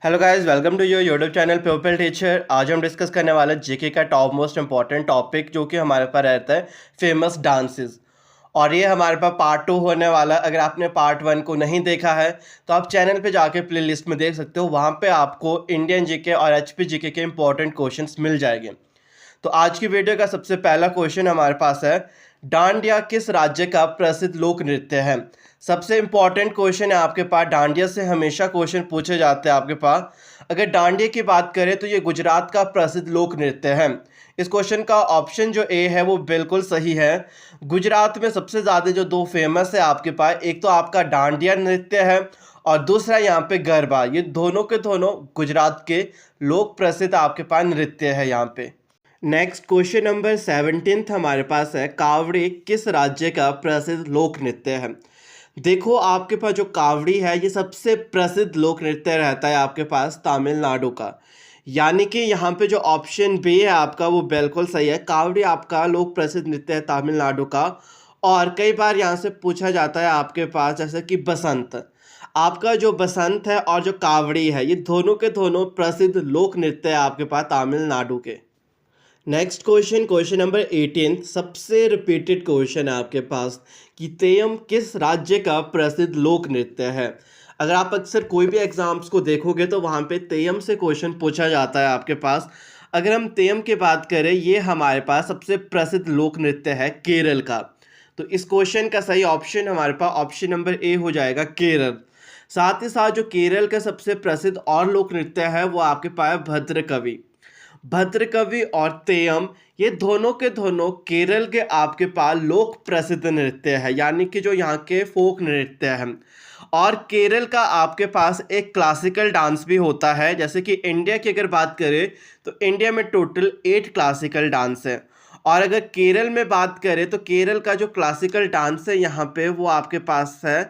Hello guys, welcome to your YouTube channel people teacher. आज हम discuss करने वाले जीके का टॉप मोस्ट इंपॉर्टेंट टॉपिक जो कि हमारे पास रहता है फेमस डांसेस। और ये हमारे पास पार्ट 2 होने वाला। अगर आपने पार्ट 1 को नहीं देखा है तो आप चैनल पे जाके प्लेलिस्ट में देख सकते हो। वहाँ पे आपको इंडियन जीके और एचपी जीके के इंपॉर्टेंट क्वेश्चंस मिल जाएंगे। तो आज की वीडियो का सबसे पहला क्वेश्चन हमारे पास है, डांडिया किस राज्य का प्रसिद्ध लोक नृत्य है। सबसे इंपॉर्टेंट क्वेश्चन है आपके पास। डांडिया से हमेशा क्वेश्चन पूछे जाते हैं आपके पास। अगर डांडिया की बात करें तो ये गुजरात का प्रसिद्ध लोक नृत्य है। इस क्वेश्चन का ऑप्शन जो ए है वो बिल्कुल सही है। गुजरात में सबसे ज़्यादा जो दो फेमस है आपके पास, एक तो आपका डांडिया नृत्य है और दूसरा यहाँ पे गरबा। ये दोनों के दोनों गुजरात के लोक प्रसिद्ध आपके पास नृत्य है यहाँ पे। नेक्स्ट क्वेश्चन नंबर 17 हमारे पास है, कावड़ी किस राज्य का प्रसिद्ध लोक नृत्य है। देखो आपके पास जो कावड़ी है ये सबसे प्रसिद्ध लोक नृत्य रहता है आपके पास तमिलनाडु का। यानी कि यहाँ पे जो ऑप्शन बी है आपका वो बिल्कुल सही है। कावड़ी आपका लोक प्रसिद्ध नृत्य है तमिलनाडु का। और कई बार यहाँ से पूछा जाता है आपके पास, जैसे कि बसंत, आपका जो बसंत है और जो कावड़ी है ये दोनों के दोनों प्रसिद्ध लोक नृत्य है आपके पास तमिलनाडु के। नेक्स्ट क्वेश्चन, क्वेश्चन नंबर 18, सबसे रिपीटेड क्वेश्चन है आपके पास कि तेयम किस राज्य का प्रसिद्ध लोक नृत्य है। अगर आप अक्सर कोई भी एग्जाम्स को देखोगे तो वहाँ पे तेयम से क्वेश्चन पूछा जाता है आपके पास। अगर हम तेयम की बात करें, ये हमारे पास सबसे प्रसिद्ध लोक नृत्य है केरल का। तो इस क्वेश्चन का सही ऑप्शन हमारे पास ऑप्शन नंबर ए हो जाएगा, केरल। साथ ही साथ जो केरल का सबसे प्रसिद्ध और लोक नृत्य है वो आपके पास है भद्रकवि। भद्रकवि और तेयम ये दोनों के दोनों केरल के आपके पास लोक प्रसिद्ध नृत्य है, यानी कि जो यहाँ के फोक नृत्य है। और केरल का आपके पास एक क्लासिकल डांस भी होता है। जैसे कि इंडिया की अगर बात करें तो इंडिया में टोटल 8 क्लासिकल डांस है। और अगर केरल में बात करें तो केरल का जो क्लासिकल डांस है यहाँ पे वो आपके पास है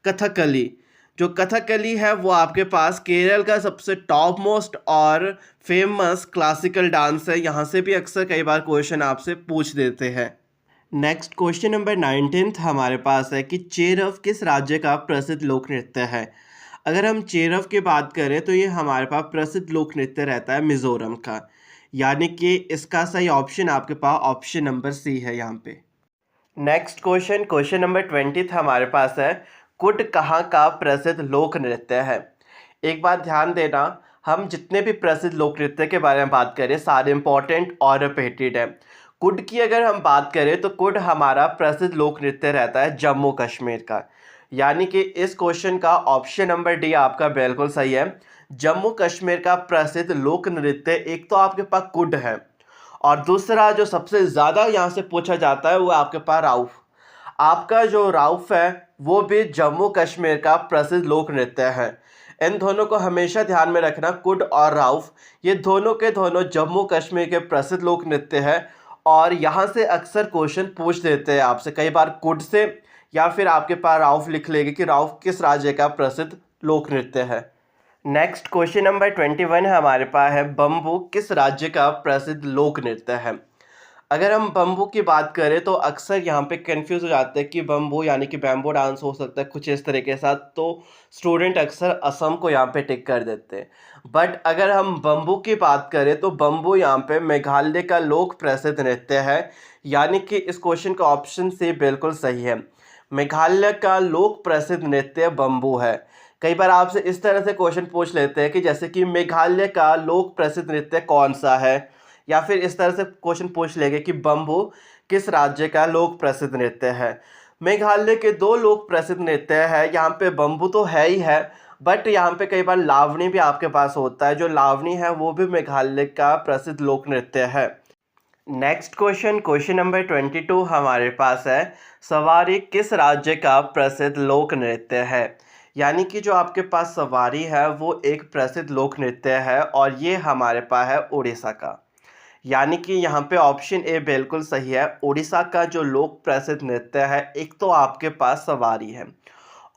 कथकली। जो कथकली है वो आपके पास केरल का सबसे टॉप मोस्ट और फेमस क्लासिकल डांस है। यहाँ से भी अक्सर कई बार क्वेश्चन आपसे पूछ देते हैं। नेक्स्ट क्वेश्चन नंबर 19 हमारे पास है कि चेरव किस राज्य का प्रसिद्ध लोक नृत्य है। अगर हम चेरव की बात करें तो ये हमारे पास प्रसिद्ध लोक नृत्य रहता है मिजोरम का। यानी कि इसका सही ऑप्शन आपके पास ऑप्शन नंबर सी है यहाँ पे। नेक्स्ट क्वेश्चन, क्वेश्चन नंबर 20 हमारे पास है, कुड कहाँ का प्रसिद्ध लोक नृत्य है। एक बात ध्यान देना, हम जितने भी प्रसिद्ध लोक नृत्य के बारे में बात करें सारे इंपॉर्टेंट और रिपीटेड है। कुड की अगर हम बात करें तो कुड हमारा प्रसिद्ध लोक नृत्य रहता है जम्मू कश्मीर का। यानी कि इस क्वेश्चन का ऑप्शन नंबर डी आपका बिल्कुल सही है। जम्मू कश्मीर का प्रसिद्ध लोक नृत्य एक तो आपके पास कुड है और दूसरा जो सबसे ज़्यादा यहाँ से पूछा जाता है वो आपके पास राउफ। आपका जो राउफ है वो भी जम्मू कश्मीर का प्रसिद्ध लोक नृत्य है। इन दोनों को हमेशा ध्यान में रखना, कुड और राउफ ये दोनों के दोनों जम्मू कश्मीर के प्रसिद्ध लोक नृत्य है। और यहाँ से अक्सर क्वेश्चन पूछ देते हैं आपसे, कई बार कुड से या फिर आपके पास राउफ लिख लेंगे कि राउफ किस राज्य का प्रसिद्ध लोक नृत्य है। नेक्स्ट क्वेश्चन नंबर 21 हमारे पास है, बम्बू किस राज्य का प्रसिद्ध लोक नृत्य है। अगर हम बम्बू की बात करें तो अक्सर यहाँ पे कंफ्यूज हो जाते हैं कि बम्बू यानी कि बैम्बो डांस हो सकता है कुछ इस तरीके के साथ, तो स्टूडेंट अक्सर असम को यहाँ पे टिक कर देते हैं। बट अगर हम बम्बू की बात करें तो बम्बू यहाँ पे मेघालय का लोक प्रसिद्ध नृत्य है। यानी कि इस क्वेश्चन का ऑप्शन से बिल्कुल सही है। मेघालय का लोक प्रसिद्ध नृत्य बम्बू है। कई बार आपसे इस तरह से क्वेश्चन पूछ लेते हैं कि जैसे कि मेघालय का लोक प्रसिद्ध नृत्य कौन सा है, या फिर इस तरह से क्वेश्चन पूछ लेंगे कि बम्बू किस राज्य का लोक प्रसिद्ध नृत्य है। मेघालय के दो लोक प्रसिद्ध नृत्य है। यहाँ पे बम्बू तो है ही है, बट यहाँ पे कई बार लावनी भी आपके पास होता है। जो लावनी है वो भी मेघालय का प्रसिद्ध लोक नृत्य है। नेक्स्ट क्वेश्चन, क्वेश्चन नंबर 22 हमारे पास है, सवारी किस राज्य का प्रसिद्ध लोक नृत्य है। यानी कि जो आपके पास सवारी है वो एक प्रसिद्ध लोक नृत्य है और ये हमारे पास है उड़ीसा का। यानी कि यहाँ पे ऑप्शन ए बिल्कुल सही है। उड़ीसा का जो लोक प्रसिद्ध नृत्य है एक तो आपके पास सवारी है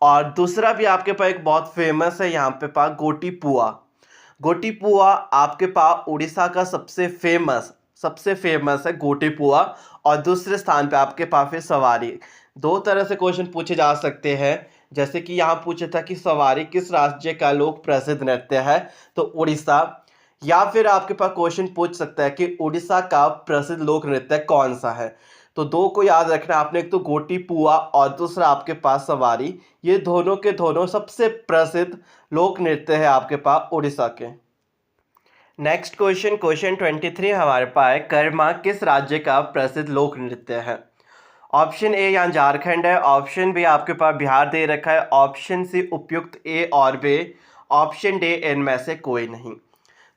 और दूसरा भी आपके पास एक बहुत फेमस है यहाँ पे पास गोटीपुआ। गोटीपुआ आपके पास उड़ीसा का सबसे फेमस है गोटीपुआ। और दूसरे स्थान पे आपके पास फिर सवारी। दो तरह से क्वेश्चन पूछे जा सकते हैं। जैसे कि यहाँ पूछा था कि सवारी किस राज्य का लोक प्रसिद्ध नृत्य है, तो उड़ीसा। या फिर आपके पास क्वेश्चन पूछ सकता है कि उड़ीसा का प्रसिद्ध लोक नृत्य कौन सा है। तो दो को याद रखना आपने, एक तो गोटी पुआ और दूसरा आपके पास सवारी। ये दोनों के दोनों सबसे प्रसिद्ध लोक नृत्य है आपके पास उड़ीसा के। नेक्स्ट क्वेश्चन, क्वेश्चन 23 हमारे पास है, कर्मा किस राज्य का प्रसिद्ध लोक नृत्य है। ऑप्शन ए यहाँ झारखंड है, ऑप्शन बी आपके पास बिहार दे रखा है, ऑप्शन सी उपयुक्त ए और बी, ऑप्शन डी इनमें से कोई नहीं।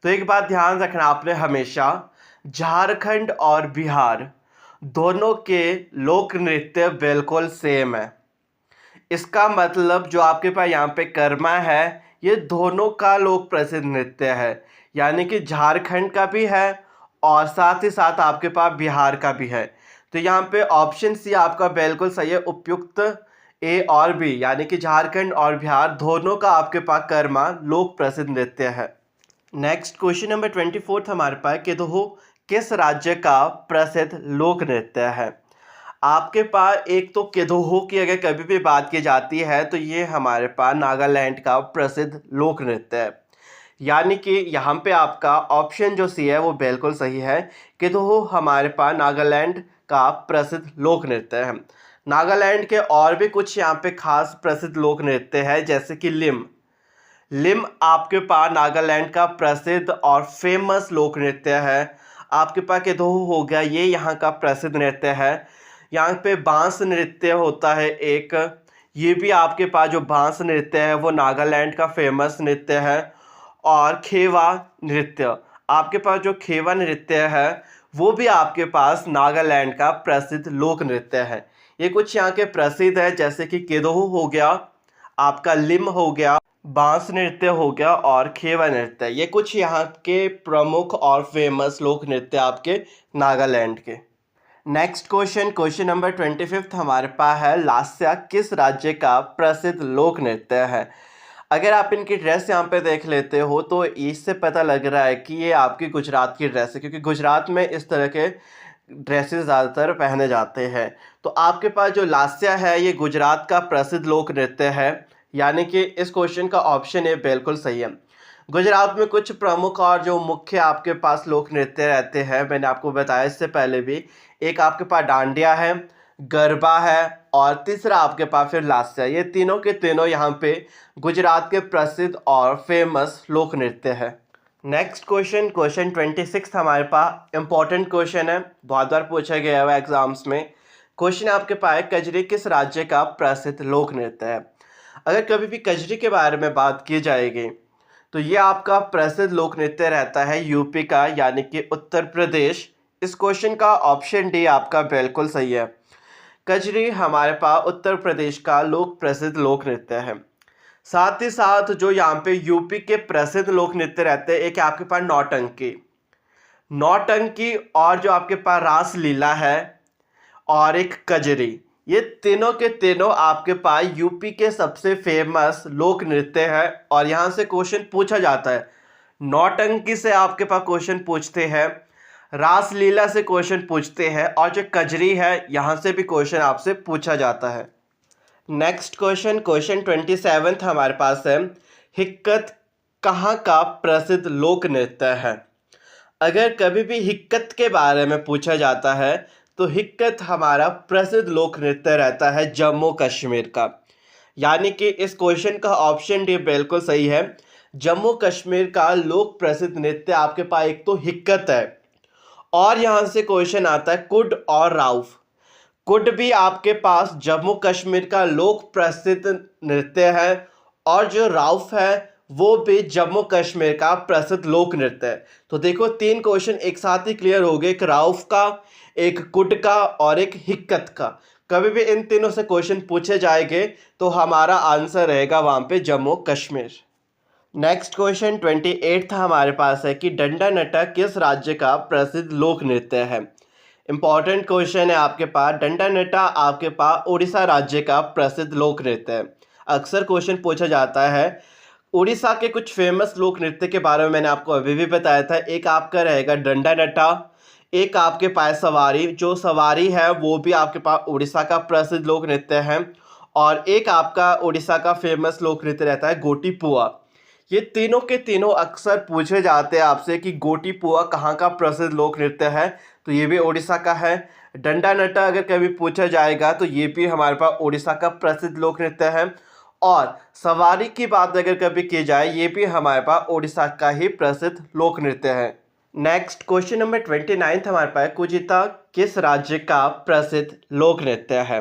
तो एक बात ध्यान रखना आपने हमेशा, झारखंड और बिहार दोनों के लोक नृत्य बिल्कुल सेम है। इसका मतलब जो आपके पास यहाँ पे कर्मा है ये दोनों का लोक प्रसिद्ध नृत्य है, यानी कि झारखंड का भी है और साथ ही साथ आपके पास बिहार का भी है। तो यहाँ पे ऑप्शन सी आपका बिल्कुल सही है, उपयुक्त ए और बी, यानी कि झारखंड और बिहार दोनों का आपके पास कर्मा लोक प्रसिद्ध नृत्य है। नेक्स्ट क्वेश्चन नंबर 24 हमारे पास, केदोहो किस राज्य का प्रसिद्ध लोक नृत्य है। आपके पास एक तो केदोहो की अगर कभी भी बात की जाती है तो ये हमारे पास नागालैंड का प्रसिद्ध लोक नृत्य है, यानी कि यहाँ पे आपका ऑप्शन जो सी है वो बिल्कुल सही है। केदोहो हमारे पास नागालैंड का प्रसिद्ध लोक नृत्य है। नागालैंड के और भी कुछ यहाँ पे खास प्रसिद्ध लोक नृत्य है, जैसे कि लिम आपके पास नागालैंड का प्रसिद्ध और फेमस लोक नृत्य है। आपके पास केदोहो हो गया, ये यहाँ का प्रसिद्ध नृत्य है। यहाँ पे बांस नृत्य होता है एक, ये भी आपके पास जो बांस नृत्य है वो नागालैंड का फेमस नृत्य है। और खेवा नृत्य, आपके पास जो खेवा नृत्य है वो भी आपके पास नागालैंड का प्रसिद्ध लोक नृत्य है। ये कुछ यहाँ के प्रसिद्ध है, जैसे कि केदोहो हो गया, आपका लिम हो गया, बांस नृत्य हो गया और खेवा नृत्य। ये कुछ यहाँ के प्रमुख और फेमस लोक नृत्य आपके नागालैंड के। नेक्स्ट क्वेश्चन, क्वेश्चन नंबर 25 हमारे पास है, लास्या किस राज्य का प्रसिद्ध लोक नृत्य है। अगर आप इनकी ड्रेस यहाँ पे देख लेते हो तो इससे पता लग रहा है कि ये आपकी गुजरात की ड्रेस है, क्योंकि गुजरात में इस तरह के ड्रेसेस ज़्यादातर पहने जाते हैं। तो आपके पास जो लास्या है ये गुजरात का प्रसिद्ध लोक नृत्य है, यानी कि इस क्वेश्चन का ऑप्शन ए बिल्कुल सही है। गुजरात में कुछ प्रमुख और जो मुख्य आपके पास लोक नृत्य रहते हैं, मैंने आपको बताया इससे पहले भी, एक आपके पास डांडिया है, गरबा है और तीसरा आपके पास फिर लास्या। ये तीनों के तीनों यहाँ पे गुजरात के प्रसिद्ध और फेमस लोक नृत्य है। नेक्स्ट क्वेश्चन, क्वेश्चन 26 हमारे पास इंपॉर्टेंट क्वेश्चन है, बहुत बार पूछा गया है एग्जाम्स में। क्वेश्चन आपके पास, कजरी किस राज्य का प्रसिद्ध लोक नृत्य है। अगर कभी भी कजरी के बारे में बात की जाएगी तो ये आपका प्रसिद्ध लोक नृत्य रहता है यूपी का, यानी कि उत्तर प्रदेश। इस क्वेश्चन का ऑप्शन डी आपका बिल्कुल सही है। कजरी हमारे पास उत्तर प्रदेश का प्रसिद्ध लोक नृत्य है। साथ ही साथ जो यहाँ पे यूपी के प्रसिद्ध लोक नृत्य रहते हैं, एक आपके पास नौटंकी और जो आपके पास रासलीला है और एक कजरी, ये तीनों के तीनों आपके पास यूपी के सबसे फेमस लोक नृत्य है। और यहाँ से क्वेश्चन पूछा जाता है, नौटंकी से आपके पास क्वेश्चन पूछते हैं, रासलीला से क्वेश्चन पूछते हैं और जो कजरी है यहाँ से भी क्वेश्चन आपसे पूछा जाता है। नेक्स्ट क्वेश्चन, क्वेश्चन 27 हमारे पास है, हिक्कत कहाँ का प्रसिद्ध लोक नृत्य है। अगर कभी भी हिक्कत के बारे में पूछा जाता है तो हिक्कत हमारा प्रसिद्ध लोक नृत्य रहता है जम्मू कश्मीर का, यानी कि इस क्वेश्चन का ऑप्शन डी बिल्कुल सही है। जम्मू कश्मीर का लोक प्रसिद्ध नृत्य आपके पास एक तो हिक्कत है और यहाँ से क्वेश्चन आता है कुड और राउफ। कुड भी आपके पास जम्मू कश्मीर का लोक प्रसिद्ध नृत्य है और जो राउफ है वो भी जम्मू कश्मीर का प्रसिद्ध लोक नृत्य है। तो देखो तीन क्वेश्चन एक साथ ही क्लियर हो गए, एक राउफ का, एक कुड का और एक हिक्कत का। कभी भी इन तीनों से क्वेश्चन पूछे जाएंगे तो हमारा आंसर रहेगा वहाँ पे जम्मू कश्मीर। नेक्स्ट क्वेश्चन 28 हमारे पास है कि डंडा नटा किस राज्य का प्रसिद्ध लोक नृत्य है। इंपॉर्टेंट क्वेश्चन है आपके पास। डंडा नटा आपके पास उड़ीसा राज्य का प्रसिद्ध लोक नृत्य है। अक्सर क्वेश्चन पूछा जाता है। उड़ीसा के कुछ फेमस लोक नृत्य के बारे में मैंने आपको अभी भी बताया था। एक आपका रहेगा डंडा नटा, एक आपके पास सवारी, जो सवारी है वो भी आपके पास उड़ीसा का प्रसिद्ध लोक नृत्य है, और एक आपका उड़ीसा का फेमस लोक नृत्य रहता है गोटी पुआ। ये तीनों के तीनों अक्सर पूछे जाते हैं आपसे कि गोटी पुआ कहाँ का प्रसिद्ध लोक नृत्य है, तो ये भी उड़ीसा का है। डंडा नट्टा अगर कभी पूछा जाएगा तो ये भी हमारे पास उड़ीसा का प्रसिद्ध लोक नृत्य है। और सवारी की बात अगर कभी की जाए, ये भी हमारे पास उड़ीसा का ही प्रसिद्ध लोक नृत्य है। नेक्स्ट क्वेश्चन नंबर 29 हमारे पास कुजिता किस राज्य का प्रसिद्ध लोक नृत्य है।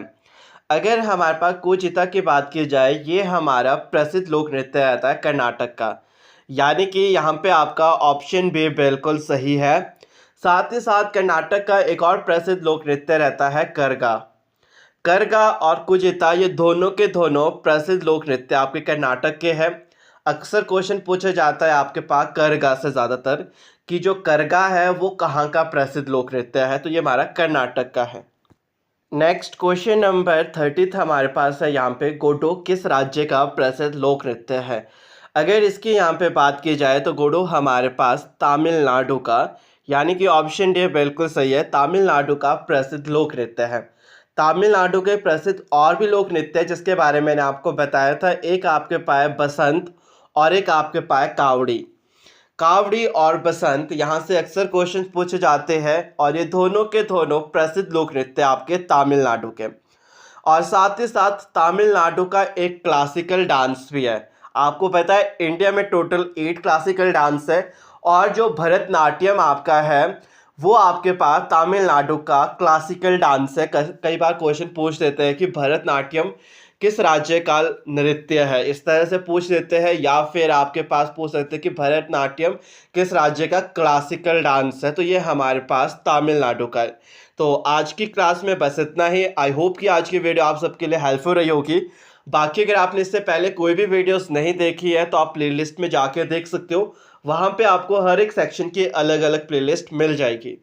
अगर हमारे पास कुजिता की बात की जाए, ये हमारा प्रसिद्ध लोक नृत्य रहता है कर्नाटक का, यानी कि यहाँ पे आपका ऑप्शन बी बिल्कुल सही है। साथ ही साथ कर्नाटक का एक और प्रसिद्ध लोक नृत्य रहता है करगा। करगा और कुजिता ये दोनों के दोनों प्रसिद्ध लोक नृत्य आपके कर्नाटक के हैं। अक्सर क्वेश्चन पूछा जाता है आपके पास करगा से ज़्यादातर कि जो करगा है वो कहाँ का प्रसिद्ध लोक नृत्य है, तो ये हमारा कर्नाटक का है। नेक्स्ट क्वेश्चन नंबर 30 हमारे पास है यहाँ पे गोडो किस राज्य का प्रसिद्ध लोक नृत्य है। अगर इसकी यहाँ पे बात की जाए तो गोडो हमारे पास तमिलनाडु का, यानी कि ऑप्शन डी बिल्कुल सही है, तमिलनाडु का प्रसिद्ध लोक नृत्य है। तमिलनाडु के प्रसिद्ध और भी लोक नृत्य है जिसके बारे में मैंने आपको बताया था, एक आपके पास बसंत और एक आपके पास कावड़ी। कावड़ी और बसंत यहाँ से अक्सर क्वेश्चन पूछे जाते हैं और ये दोनों के दोनों प्रसिद्ध लोक नृत्य आपके तमिलनाडु के। और साथ ही साथ तमिलनाडु का एक क्लासिकल डांस भी है। आपको पता है इंडिया में टोटल 8 क्लासिकल डांस है और जो भरतनाट्यम आपका है वो आपके पास तमिलनाडु का क्लासिकल डांस है। कई बार क्वेश्चन पूछ देते हैं कि भरतनाट्यम किस राज्य का नृत्य है, इस तरह से पूछ देते हैं, या फिर आपके पास पूछ सकते हैं कि भरतनाट्यम किस राज्य का क्लासिकल डांस है, तो ये हमारे पास तमिलनाडु का है। तो आज की क्लास में बस इतना ही। आई होप कि आज की वीडियो आप सबके लिए हेल्पफुल रही होगी। बाकी अगर आपने इससे पहले कोई भी वीडियोस नहीं देखी है तो आप प्लेलिस्ट में जाके देख सकते हो, वहाँ पे आपको हर एक सेक्शन की अलग अलग प्लेलिस्ट मिल जाएगी।